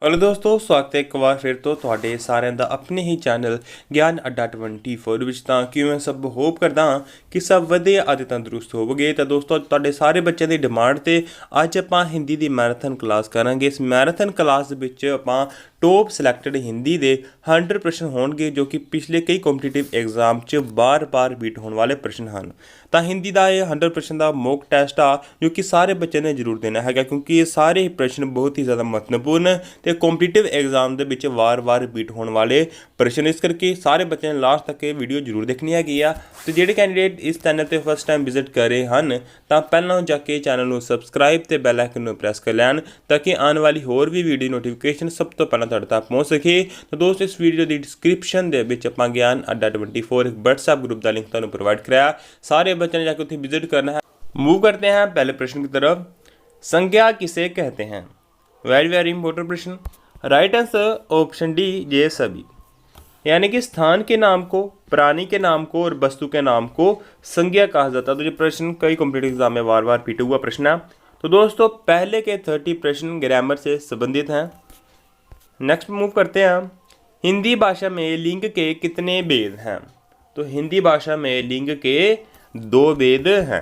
Hello दोस्तों, स्वागत है एक बार फिर तो ਤੁਹਾਡੇ ਸਾਰਿਆਂ ਦਾ ਆਪਣੇ ਹੀ ਚੈਨਲ ਗਿਆਨ ਅੱਡਾ 24 ਵਿੱਚ। ਤਾਂ ਕਿ ਮੈਂ ਸਭ ਹੋਪ ਕਰਦਾ ਹਾਂ ਕਿ ਸਭ ਵਧੀਆ ਅਤੇ ਤੰਦਰੁਸਤ ਹੋਵੋਗੇ। ਤਾਂ ਦੋਸਤੋ, ਤੁਹਾਡੇ ਸਾਰੇ ਬੱਚਿਆਂ ਦੀ ਡਿਮਾਂਡ ਤੇ ਅੱਜ ਆਪਾਂ ਹਿੰਦੀ ਦੀ ਮੈਰਾਥਨ ਕਲਾਸ ਕਰਾਂਗੇ। ਇਸ ਮੈਰਾਥਨ ਕਲਾਸ ਦੇ ਵਿੱਚ ਆਪਾਂ ਟੌਪ ਸਿਲੈਕਟਡ ਹਿੰਦੀ ਦੇ 100 ਪ੍ਰਸ਼ਨ ਹੋਣਗੇ ਜੋ ਕਿ ਪਿਛਲੇ ਕਈ ਕੰਪੀਟੀਟਿਵ ਐਗਜ਼ਾਮ 'ਚ ਬਾਰ-ਬਾਰ ਰਿਪੀਟ ਹੋਣ ਵਾਲੇ ਪ੍ਰਸ਼ਨ ਹਨ। ਤਾਂ ਹਿੰਦੀ ਦਾ ਇਹ 100 ਪ੍ਰਸ਼ਨ ਦਾ ਮੌਕ ਟੈਸਟ ਆ ਜੋ ਕਿ ਸਾਰੇ ਬੱਚਿਆਂ ਨੇ ਜ਼ਰੂਰ ਦੇਣਾ ਹੈਗਾ, ਕਿਉਂਕਿ ਇਹ ਸਾਰੇ ਹੀ ਪ੍ਰਸ਼ਨ ਬਹੁਤ ਹੀ ਜ਼ਿਆਦਾ ਮਹੱਤਵਪੂਰਨ ਤੇ ਕੰਪੀਟੀਟਿਵ ਐਗਜ਼ਾਮ ਦੇ ਵਿੱਚ ਵਾਰ-ਵਾਰ ਰਿਪੀਟ ਹੋਣ ਵਾਲੇ ਪ੍ਰਸ਼ਨ। ਇਸ ਕਰਕੇ ਸਾਰੇ ਬੱਚਿਆਂ ਨੇ ਲਾਸਟ ਤੱਕ ਇਹ ਵੀਡੀਓ ਜ਼ਰੂਰ ਦੇਖਣੀ ਹੈਗੀ ਆ। ਤੇ ਜਿਹੜੇ ਕੈਂਡੀਡੇਟ ਇਸ ਚੈਨਲ ਤੇ ਫਸਟ ਟਾਈਮ ਵਿਜ਼ਿਟ ਕਰ ਰਹੇ ਹਨ ਤਾਂ ਪਹਿਲਾਂ ਜਾ ਕੇ ਚੈਨਲ ਨੂੰ ਸਬਸਕ੍ਰਾਈਬ ਤੇ ਬੈਲ ਆਈਕਨ ਨੂੰ ਪ੍ਰੈਸ ਕਰ ਲੈਣ ਤਾਂ ਕਿ ਆਉਣ ਵਾਲੀ ਹੋਰ ਵੀ ਵੀਡੀਓ ਨੋਟੀਫਿਕੇਸ਼ਨ ਸਭ ਤੋਂ ਪਹਿਲਾਂ ਤੁਹਾਡੇ ਤੱਕ ਪਹੁੰਚ ਸਕੇ। ਤਾਂ ਦੋਸਤੋ, ਇਸ ਵੀਡੀਓ ਦੀ ਡਿਸਕ੍ਰਿਪਸ਼ਨ ਦੇ ਵਿੱਚ ਆਪਾਂ ਗਿਆਨ ਅੱਡਾ 24 ਇੱਕ WhatsApp ग्रुप का लिंक ਤੁਹਾਨੂੰ प्रोवाइड कराया। सारे बच्चों ने जाकर उत्थे विजिट करना है। मूव करते हैं पहले प्रश्न की तरफ। संज्ञा किसे कहते हैं? वेरी वेरी इंपॉर्टेंट प्रश्न। राइट आंसर ऑप्शन डी, ये सभी। यानी कि स्थान के नाम को, प्राणी के नाम को और वस्तु के नाम को संज्ञा कहा जाता है। तो ये प्रश्न कई कॉम्पिटिटिव एग्जाम में बार बार रिपीट हुआ प्रश्न है। तो दोस्तों, पहले के 30 प्रश्न ग्रामर से संबंधित हैं। नेक्स्ट मूव करते हैं। हिंदी भाषा में लिंग के कितने भेद हैं? तो हिंदी भाषा में लिंग के 2 भेद हैं।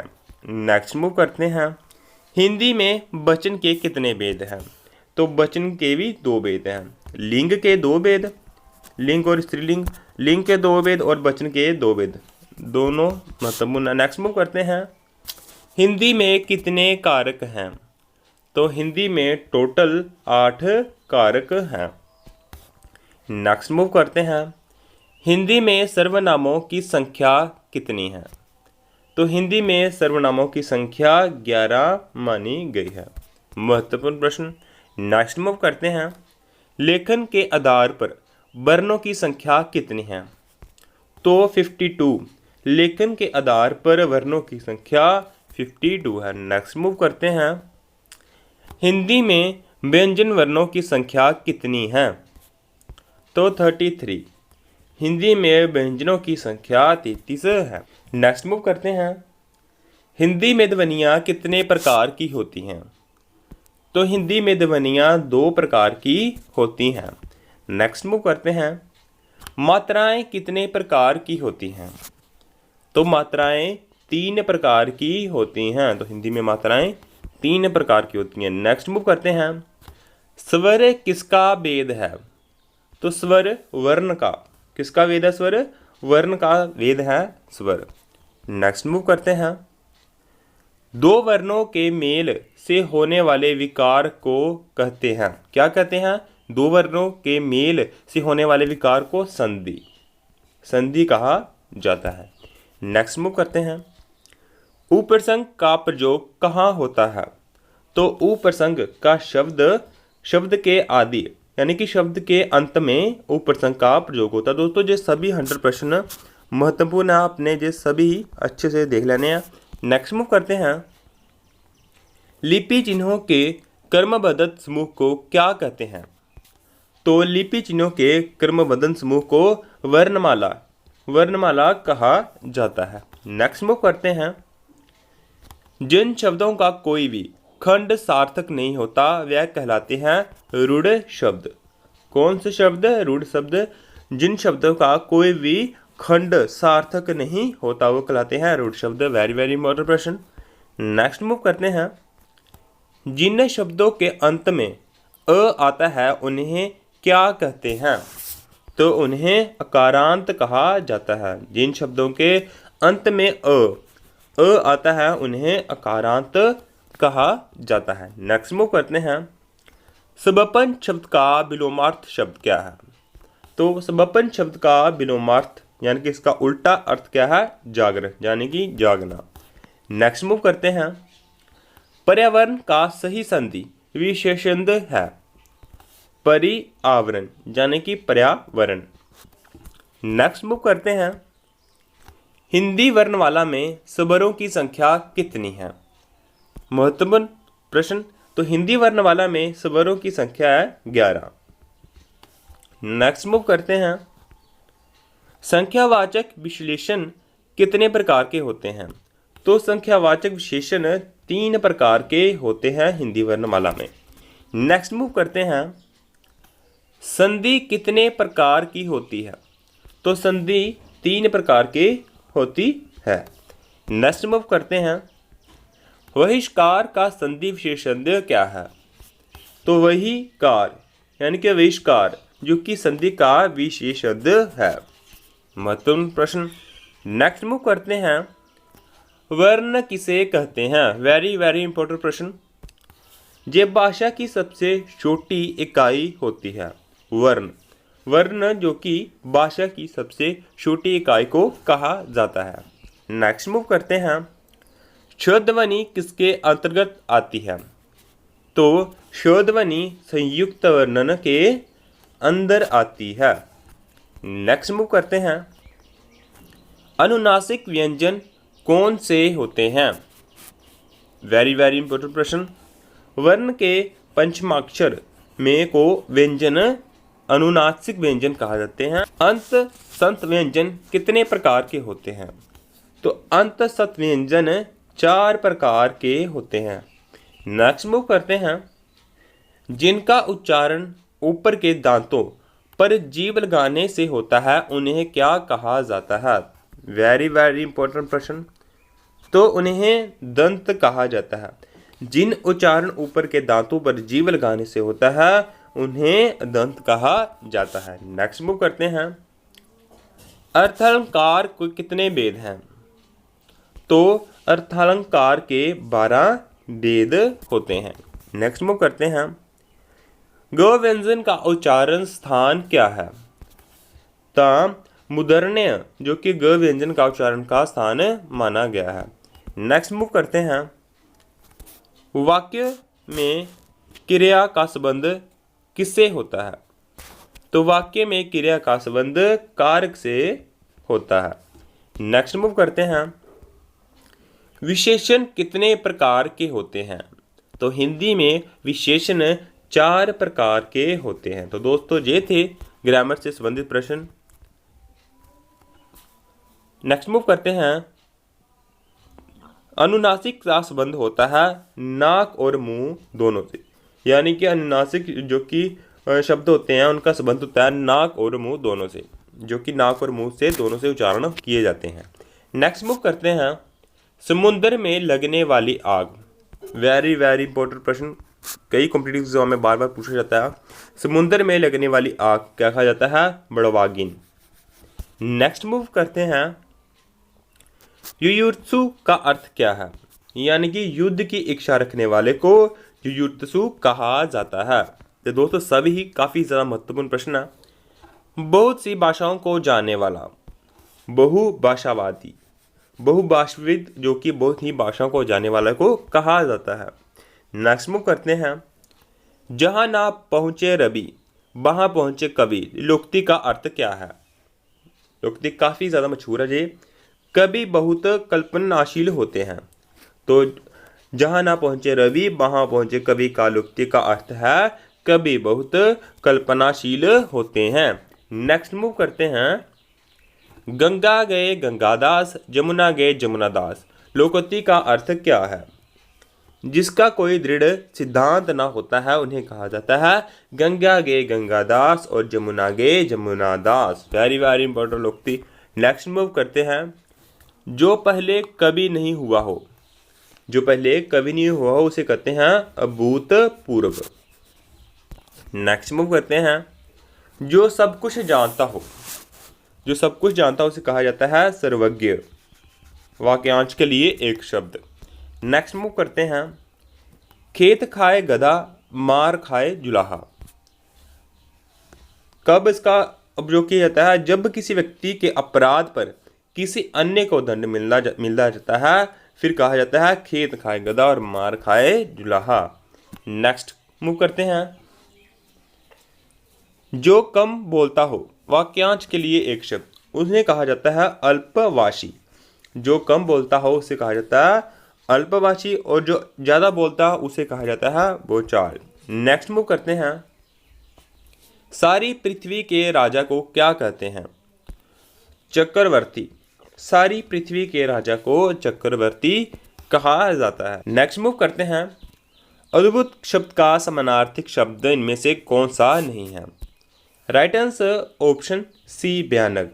नेक्स्ट मूव करते हैं। हिंदी में वचन के कितने भेद हैं? तो वचन के भी 2 भेद हैं। लिंग के 2 भेद, लिंग और स्त्रीलिंग, लिंग के 2 भेद और वचन के 2 भेद, दोनों महत्वपूर्ण। नेक्स्ट मूव करते हैं। हिंदी में कितने कारक हैं? तो हिंदी में टोटल 8 कारक हैं। नेक्स्ट मूव करते हैं। हिंदी में सर्वनामों की संख्या कितनी है? तो हिंदी में सर्वनामों की संख्या 11 मानी गई है। महत्वपूर्ण प्रश्न। नेक्स्ट मूव करते हैं। लेखन के आधार पर वर्णों की संख्या कितनी है? तो 52। लेखन के आधार पर वर्णों की संख्या 52 है। नेक्स्ट मूव करते हैं। हिंदी में व्यंजन वर्णों की संख्या कितनी है? तो 33। हिंदी में व्यंजनों की संख्या 33 है। नेक्स्ट मूव करते हैं। हिंदी में ध्वनियाँ कितने प्रकार की होती हैं? तो हिंदी में ध्वनियाँ 2 प्रकार की होती हैं। नेक्स्ट मूव करते हैं। मात्राएं कितने प्रकार की होती हैं? तो मात्राएं 3 प्रकार की होती हैं। तो हिंदी में मात्राएं 3 प्रकार की होती हैं। नेक्स्ट मूव करते हैं। स्वर किसका भेद है? तो स्वर वर्ण का। किसका वेद है? स्वर वर्ण का वेद है स्वर। नेक्स्ट मूव करते हैं। 2 वर्णों के मेल से होने वाले विकार को कहते हैं, क्या कहते हैं? 2 वर्णों के मेल से होने वाले विकार को संधि, संधि कहा जाता है। नेक्स्ट मूव करते हैं। उपप्रसंग का प्रयोग कहाँ होता है? तो उपप्रसंग का शब्द के आदि यानी कि शब्द के अंत में उपप्रसंग का प्रयोग होता है। दोस्तों, ये सभी 100 प्रश्न महत्वपूर्ण है, आपने ये सभी अच्छे से देख लेने हैं। नेक्स्ट मूव करते हैं। लिपि चिन्हों के क्रमबद्ध समूह को क्या कहते हैं? तो लिपि चिन्हों के क्रमबद्ध समूह को वर्णमाला कहा जाता है। नेक्स्ट मूव करते हैं। जिन शब्दों का कोई भी खंड सार्थक नहीं होता वह कहलाते हैं रूढ़ शब्द। कौन से शब्द? रूढ़ शब्द। जिन शब्दों का कोई भी खंड सार्थक नहीं होता वो कहलाते हैं रूढ़ शब्द। वेरी वेरी इंपॉर्टेंट प्रश्न। नेक्स्ट मूव करते हैं। जिन शब्दों के अंत में अ आता है उन्हें क्या कहते हैं? तो उन्हें अकारांत कहा जाता है। जिन शब्दों के अंत में अ आता है उन्हें अकारांत कहा जाता है। नेक्स्ट मूव करते हैं। सबपन शब्द का विलोमार्थ शब्द क्या है? तो सबपन शब्द का विलोमार्थ यानी कि इसका उल्टा अर्थ क्या है? जागरण, यानी कि जागना। नेक्स्ट मूव करते हैं। पर्यावरण का सही संधि विशेषण है परिआवरण, यानी कि पर्यावरण। नेक्स्ट मूव करते हैं। हिंदी वर्णमाला में स्वरों की संख्या कितनी है? महत्वपूर्ण प्रश्न। तो हिंदी वर्णमाला में स्वरों की संख्या है 11। नेक्स्ट मूव करते हैं। संख्यावाचक विश्लेषण कितने प्रकार के होते हैं? तो संख्यावाचक विशेषण 3 प्रकार के होते हैं हिंदी वर्णमाला में। नेक्स्ट मूव करते हैं। संधि कितने प्रकार की होती है? तो संधि 3 प्रकार की होती है। नेक्स्ट मूव करते हैं, बहिष्कार का संधि विशेषण क्या है? तो वही कार यानी कि बहिष्कार जो कि संधि का विशेषण है। महत्वपूर्ण प्रश्न। नेक्स्ट मूव करते हैं, वर्ण किसे कहते हैं? वेरी वेरी इंपॉर्टेंट प्रश्न। ये भाषा की सबसे छोटी इकाई होती है। वर्ण, वर्ण जो कि भाषा की सबसे छोटी इकाई को कहा जाता है। नेक्स्ट मूव करते हैं, शुद्ध ध्वनि किसके अंतर्गत आती है? तो शुद्ध ध्वनि संयुक्त वर्णन के अंदर आती है। नेक्स्ट मूव करते हैं, अनुनासिक व्यंजन कौन से होते हैं? वेरी वेरी इंपॉर्टेंट प्रश्न। वर्ण के पंचमाक्षर में को व्यंजन अनुनासिक व्यंजन कहा जाते हैं। अंत संत व्यंजन कितने प्रकार के होते हैं? तो अंत संत व्यंजन 4 प्रकार के होते हैं। नेक्स्ट मूव करते हैं, जिनका उच्चारण ऊपर के दांतों पर जीभ लगाने से होता है उन्हें क्या कहा जाता है? वेरी वेरी इंपॉर्टेंट प्रश्न। तो उन्हें दंत कहा जाता है। जिन उच्चारण ऊपर के दांतों पर जीभ लगाने से होता है उन्हें दंत कहा जाता है। नेक्स्ट मूव करते हैं, अर्थालंकार को कितने भेद हैं? तो अर्थालंकार के 12 भेद होते हैं। नेक्स्ट मूव करते हैं, ग व्यंजन का उच्चारण स्थान क्या है? ताम मूर्धन्य जो कि ग व्यंजन का उच्चारण का स्थान माना गया है। नेक्स्ट मूव करते हैं, वाक्य में क्रिया का संबंध किससे होता है? तो वाक्य में क्रिया का संबंध कारक से होता है। नेक्स्ट मूव करते हैं, विशेषण कितने प्रकार के होते हैं? तो हिंदी में विशेषण 4 प्रकार के होते हैं। तो दोस्तों ये थे ग्रामर से संबंधित प्रश्न। नेक्स्ट मूव करते हैं, अनुनासिक का संबंध होता है नाक और मुंह दोनों से, यानी कि अनुनासिक जो कि शब्द होते हैं उनका संबंध होता है नाक और मुंह दोनों से, जो कि नाक और मुंह से दोनों से उच्चारण किए जाते हैं। नेक्स्ट मूव करते हैं, समुद्र में लगने वाली आग। वेरी वेरी इंपॉर्टेंट प्रश्न, कई कॉम्पिटिटिव एग्जाम में बार बार पूछा जाता है। समुद्र में लगने वाली आग क्या कहा जाता है? बड़वागिन। नेक्स्ट मूव करते हैं, युयुत्सु का अर्थ क्या है? यानी कि युद्ध की इच्छा रखने वाले को युयुत्सु कहा जाता है। तो दोस्तों सभी काफ़ी ज़्यादा महत्वपूर्ण प्रश्न है। बहुत सी भाषाओं को जानने वाला, बहुभाषावादी, बहुभाषाविद जो कि बहुत ही भाषाओं को जानने वाला को कहा जाता है। नेक्स्ट मूव करते हैं, जहाँ ना पहुँचे रवि वहाँ पहुँचे कवि। लोकोक्ति का अर्थ क्या है? लोकोक्ति काफ़ी ज़्यादा मशहूर है। ये कवि बहुत कल्पनाशील होते हैं। तो जहाँ ना पहुँचे रवि वहाँ पहुँचे कवि का लोकोक्ति का अर्थ है कवि बहुत कल्पनाशील होते हैं। नेक्स्ट मूव करते हैं, गंगा गए गंगादास जमुना गए जमुनादास। लोकोक्ति का अर्थ क्या है? जिसका कोई दृढ़ सिद्धांत ना होता है उन्हें कहा जाता है गंगा गए गंगादास और जमुना गए जमुनादास। वेरी वेरी इंपॉर्टेंट लोकोक्ति। नेक्स्ट मूव करते हैं, जो पहले कभी नहीं हुआ हो, जो पहले कभी नहीं हुआ हो उसे कहते हैं अभूतपूर्व। नेक्स्ट मूव करते हैं, जो सब कुछ जानता हो, जो सब कुछ जानता हो उसे कहा जाता है सर्वज्ञ। वाक्यांश के लिए एक शब्द। नेक्स्ट मूव करते हैं, खेत खाए गधा मार खाए जुलाहा। कब इसका उपयोग किया जाता है? जब किसी व्यक्ति के अपराध पर किसी अन्य को दंड मिलना जाता है फिर कहा जाता है खेत खाए गधा और मार खाए जुलाहा। नेक्स्ट मूव करते हैं, जो कम बोलता हो, वाक्यांश के लिए एक शब्द, उन्हें कहा जाता है अल्पभाषी। जो कम बोलता हो उसे कहा जाता है अल्पभाषी और जो ज़्यादा बोलता है उसे कहा जाता है बोलचाल। नेक्स्ट मूव करते हैं, सारी पृथ्वी के राजा को क्या कहते हैं? चक्रवर्ती। सारी पृथ्वी के राजा को चक्रवर्ती कहा जाता है। नेक्स्ट मूव करते हैं, अद्भुत शब्द का समानार्थिक शब्द इनमें से कौन सा नहीं है? राइट आंसर ऑप्शन सी भयानक।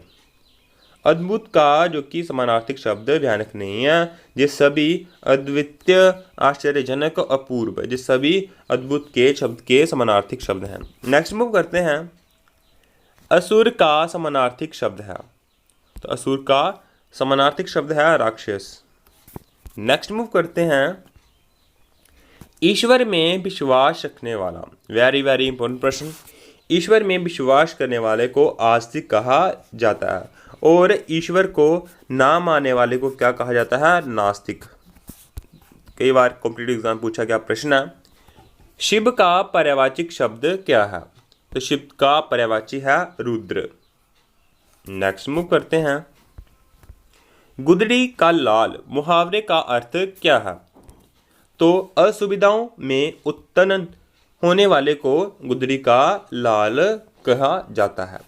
अद्भुत का जो कि समानार्थिक शब्द भयानक नहीं है, ये सभी अद्वितीय, आश्चर्यजनक, अपूर्व, ये सभी अद्भुत के शब्द के समानार्थिक शब्द हैं। नेक्स्ट मूव करते हैं। असुर का समानार्थिक शब्द है, तो असुर का समानार्थिक शब्द है राक्षस। नेक्स्ट मूव करते हैं। ईश्वर में विश्वास रखने वाला, वेरी वेरी इंपॉर्टेंट प्रश्न। ईश्वर में विश्वास करने वाले को आस्तिक कहा जाता है, और ईश्वर को ना मानने वाले को क्या कहा जाता है? नास्तिक। कई बार कॉम्पिटिटिव एग्जाम पूछा गया प्रश्न है। शिव का पर्यायवाची शब्द क्या है? तो शिव का पर्यायवाची है रुद्र। नेक्स्ट मूव करते हैं। गुदड़ी का लाल मुहावरे का अर्थ क्या है? तो असुविधाओं में उत्पन्न होने वाले को गुदड़ी का लाल कहा जाता है।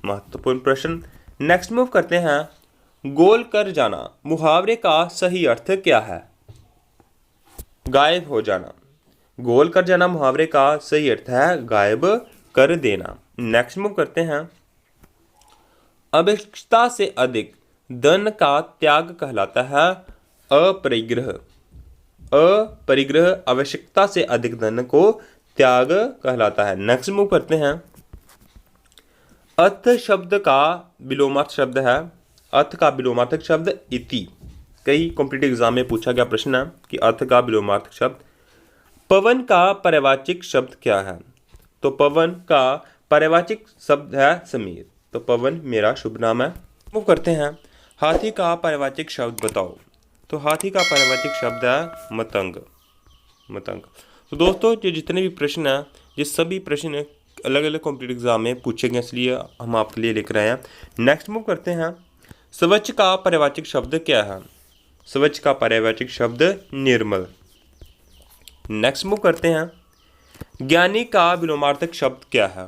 महत्वपूर्ण प्रश्न। नेक्स्ट मूव करते हैं। गोल कर जाना मुहावरे का सही अर्थ क्या है? गायब हो जाना। गोल कर जाना मुहावरे का सही अर्थ है गायब कर देना। नेक्स्ट मूव करते हैं। आवश्यकता से अधिक धन का त्याग कहलाता है अपरिग्रह। अपरिग्रह आवश्यकता से अधिक धन को त्याग कहलाता है। नेक्स्ट मूव करते हैं। अर्थ शब्द का विलोमार्थ शब्द है। अर्थ का विलोमार्थक शब्द इति। कई कॉम्पिटिटिव एग्जाम में पूछा गया प्रश्न है कि अर्थ का विलोमार्थक शब्द। पवन का पर्यायवाची शब्द क्या है? तो पवन का पर्यायवाची शब्द है समीर। तो पवन मेरा शुभ नाम है। मूव करते हैं। हाथी का पर्यायवाची शब्द बताओ। तो हाथी का पर्यायवाची शब्द है मतंग। मतंग। तो दोस्तों ये जितने भी प्रश्न हैं, ये सभी प्रश्न अलग अलग कॉम्पिटिटिव एग्जाम में पूछे गए, इसलिए हम आपके लिए लिख रहे हैं। नेक्स्ट मूव करते हैं। स्वच्छ का पर्यायवाची शब्द क्या है? स्वच्छ का पर्यायवाची शब्द निर्मल। नेक्स्ट मूव करते हैं। ज्ञानी का विलोमार्थक शब्द क्या है?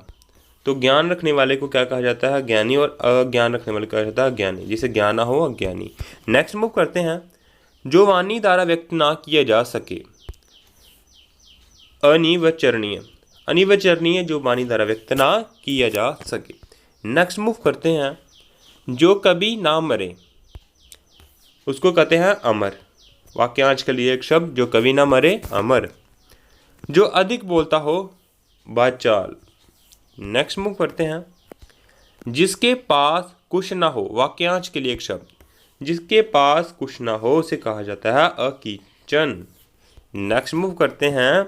तो ज्ञान रखने वाले को क्या कहा जाता है? ज्ञानी। और अज्ञान रखने वाले को कहा जाता है ज्ञानी। जिसे ज्ञान ना हो अज्ञानी। नेक्स्ट मूव करते हैं। जो वाणी द्वारा व्यक्त ना किया जा सके, अनिवचरणीय। अनिवचरणीय जो वाणी द्वारा व्यक्त ना किया जा सके। नेक्स्ट मूव करते हैं। जो कभी ना मरे उसको कहते हैं अमर। वाक्यांश के लिए एक शब्द, जो कभी ना मरे अमर। जो अधिक बोलता हो वाचाल। नेक्स्ट मूव करते हैं। जिसके पास कुछ ना हो, वाक्यांश के लिए एक शब्द, जिसके पास कुछ ना हो उसे कहा जाता है अकिंचन। नेक्स्ट मूव करते हैं।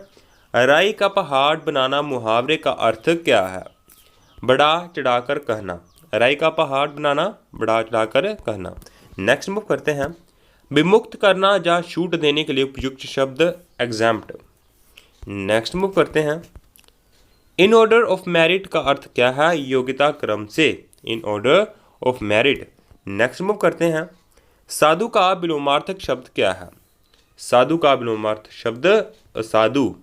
राई का पहाड़ बनाना मुहावरे का अर्थ क्या है? बड़ा चढ़ाकर कहना। राई का पहाड़ बनाना, बड़ा चढ़ाकर कहना। नेक्स्ट मूव करते हैं। विमुक्त करना या छूट देने के लिए उपयुक्त शब्द एग्जैम्प्ट। नेक्स्ट मूव करते हैं। इन ऑर्डर ऑफ मेरिट का अर्थ क्या है? योग्यता क्रम से। In order of merit. Next move करते हैं। साधु का विलोमार्थक शब्द क्या है? साधु का विलोमार्थ शब्द साधु।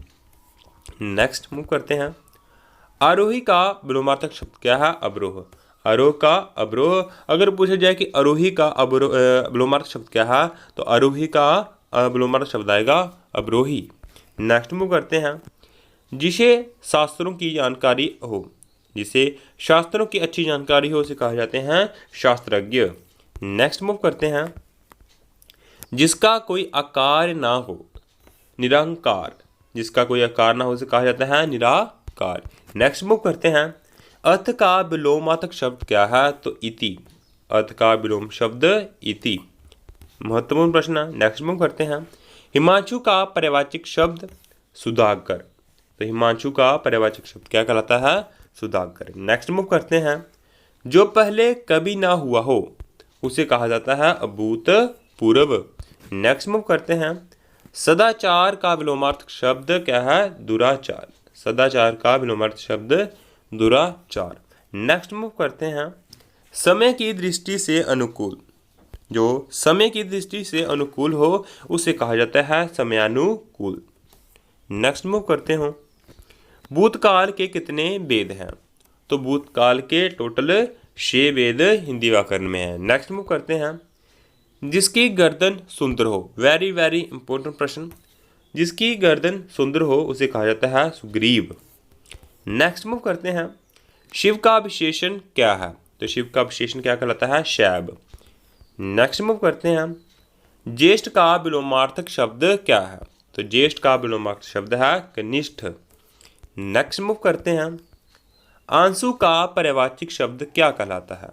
नेक्स्ट मूव करते हैं। आरोही का विलोमार्थक शब्द क्या है? अवरोह। आरोह का अवरोह। अगर पूछा जाए कि आरोही का विलोमार्थक शब्द क्या है, तो आरोही का विलोमार्थक शब्द आएगा अवरोही। नेक्स्ट मूव करते हैं। जिसे शास्त्रों की जानकारी हो, जिसे शास्त्रों की अच्छी जानकारी हो उसे कहा जाते हैं शास्त्रज्ञ। नेक्स्ट मूव करते हैं। जिसका कोई आकार ना हो, निरंकार। जिसका कोई आकार ना हो उसे कहा जाता है निराकार। नेक्स्ट मूव करते हैं। अर्थ का विलोमार्थक शब्द क्या है? तो इति। अर्थ का विलोम शब्द इति। महत्वपूर्ण प्रश्न है। नेक्स्ट मूव करते हैं। हिमांशु का पर्यायवाची शब्द सुधाकर। तो हिमांशु का पर्यायवाची शब्द क्या कहलाता है? सुधाकर। नेक्स्ट मूव करते हैं। जो पहले कभी ना हुआ हो उसे कहा जाता है अभूतपूर्व। नेक्स्ट मूव करते हैं। सदाचार का विलोमार्थक शब्द क्या है? दुराचार। सदाचार का विलोमार्थक शब्द दुराचार। नेक्स्ट मूव करते हैं। समय की दृष्टि से अनुकूल। जो समय की दृष्टि से अनुकूल हो उसे कहा जाता है समयानुकूल। नेक्स्ट मूव करते हो। भूतकाल के कितने वेद हैं? तो भूतकाल के टोटल 6 वेद हिंदी व्याकरण में है। नेक्स्ट मूव करते हैं। जिसकी गर्दन सुंदर हो, वेरी वेरी इंपॉर्टेंट प्रश्न। जिसकी गर्दन सुंदर हो उसे कहा जाता है सुग्रीव। नेक्स्ट मूव करते हैं। शिव का विशेषण क्या है? तो शिव का विशेषण क्या कहलाता है? शैव। नेक्स्ट मूव करते हैं हम, ज्येष्ठ का विलोमार्थक शब्द क्या है? तो ज्येष्ठ का विलोमार्थक शब्द है कनिष्ठ। नेक्स्ट मूव करते हैं हम, आंसू का पर्यायवाची शब्द क्या कहलाता है?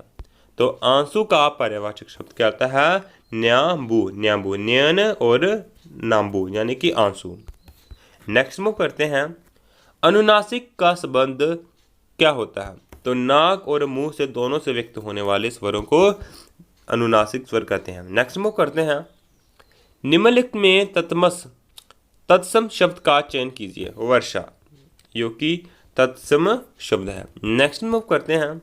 तो आंसू का पर्यायवाची शब्द क्या आता है? न्याबू। न्याबू, नयन और नाम्बू यानी कि आंसू। नेक्स्ट मूव करते हैं, अनुनासिक का संबंध क्या होता है? तो नाक और मुंह से दोनों से व्यक्त होने वाले स्वरों को अनुनासिक स्वर कहते हैं। नेक्स्ट मूव करते हैं, निम्नलिखित में तत्सम शब्द का चयन कीजिए। वर्षा, जो कि तत्सम शब्द है। नेक्स्ट मूव करते हैं,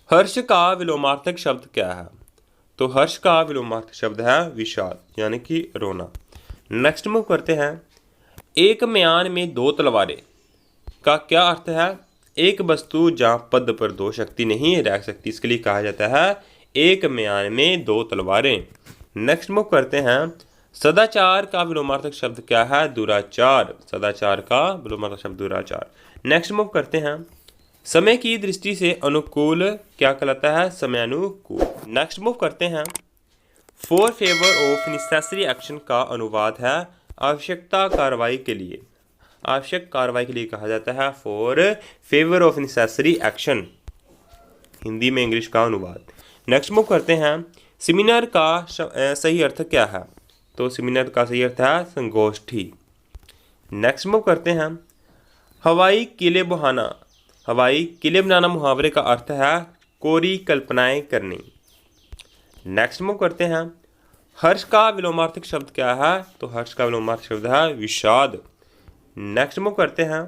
हर्ष का विलोमार्थक शब्द क्या है? तो हर्ष का विलोमार्थक शब्द है विषाद यानी कि रोना। नेक्स्ट मूव करते हैं, एक म्यान में दो तलवारें का क्या अर्थ है? एक वस्तु जहाँ पद पर दो शक्ति नहीं रह सकती, इसके लिए कहा जाता है एक म्यान में दो तलवारें। नेक्स्ट मूव करते हैं, सदाचार का विलोमार्थक शब्द क्या है? दुराचार। सदाचार का विलोमार्थक शब्द दुराचार। नेक्स्ट मूव करते हैं, समय की दृष्टि से अनुकूल क्या कहलाता है? समयानुकूल। नेक्स्ट मूव करते हैं, for favour of necessary action का अनुवाद है आवश्यकता कार्रवाई के लिए। आवश्यक कार्रवाई के लिए कहा जाता है for favour of necessary action, Hindi में इंग्लिश का अनुवाद। नेक्स्ट मूव करते हैं, सेमिनार का सही अर्थ क्या है? तो सेमिनार का सही अर्थ है संगोष्ठी। नेक्स्ट मूव करते हैं, हवाई किले बहाना। हवाई किले बनाना मुहावरे का अर्थ है कोरी कल्पनाएं करनी। नेक्स्ट मूव करते हैं, हर्ष का विलोमार्थक शब्द क्या है? तो हर्ष का विलोमार्थक शब्द है विषाद। नेक्स्ट मूव करते हैं,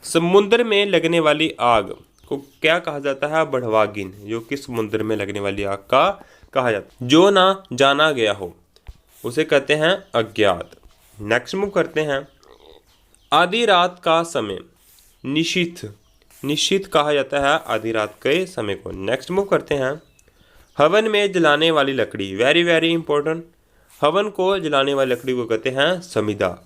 समुद्र में लगने वाली आग को क्या कहा जाता है? बढ़वागिन, जो कि समुद्र में लगने वाली आग का कहा जाता है। जो ना जाना गया हो उसे कहते हैं अज्ञात। नेक्स्ट मूव करते हैं, आधी रात का समय निशीथ। निश्चित कहा जाता है आधी रात के समय को। नेक्स्ट मूव करते हैं, हवन में जलाने वाली लकड़ी, वेरी वेरी इंपॉर्टेंट, हवन को जलाने वाली लकड़ी को कहते हैं समिधा।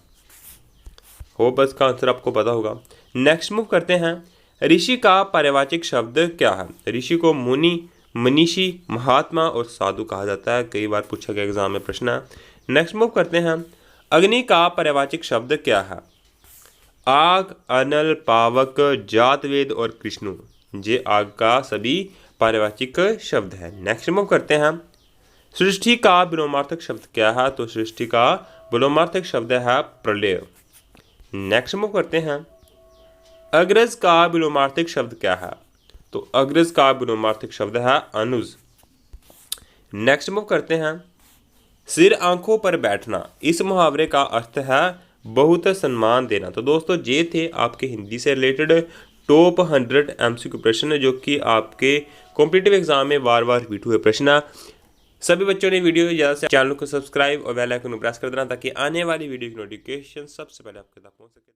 हो बस का आंसर आपको पता होगा। नेक्स्ट मूव करते हैं, ऋषि का पर्यायवाची शब्द क्या है? ऋषि को मुनि, मनीषी, महात्मा और साधु कहा जाता है। कई बार पूछा गया एग्जाम में प्रश्न है। नेक्स्ट मूव करते हैं, अग्नि का पर्यायवाची शब्द क्या है? आग, अनल, पावक, जातवेद और कृष्णु, ये आग का सभी पारिवाचिक शब्द है। नेक्स्ट मूव करते हैं, सृष्टि का विलोमार्थक शब्द क्या है? तो सृष्टि का विलोमार्थक शब्द है प्रलय। नेक्स्ट मूव करते हैं, अग्रज का विलोमार्थक शब्द क्या है? तो अग्रज का विलोमार्थक शब्द है अनुज। नेक्स्ट मूव करते हैं, सिर आंखों पर बैठना, इस मुहावरे का अर्थ है बहुत सम्मान देना। तो दोस्तों ये थे आपके हिंदी से रिलेटेड टॉप 100 MCQ प्रश्न, जो कि आपके कॉम्पिटिटिव एग्जाम में बार बार रिपीट हुए प्रश्न। सभी बच्चों ने वीडियो ज़्यादा से चैनल को सब्सक्राइब और बेल आइकन को प्रेस कर देना, ताकि आने वाली वीडियो की नोटिफिकेशन सबसे पहले आपके तक पहुंच सके।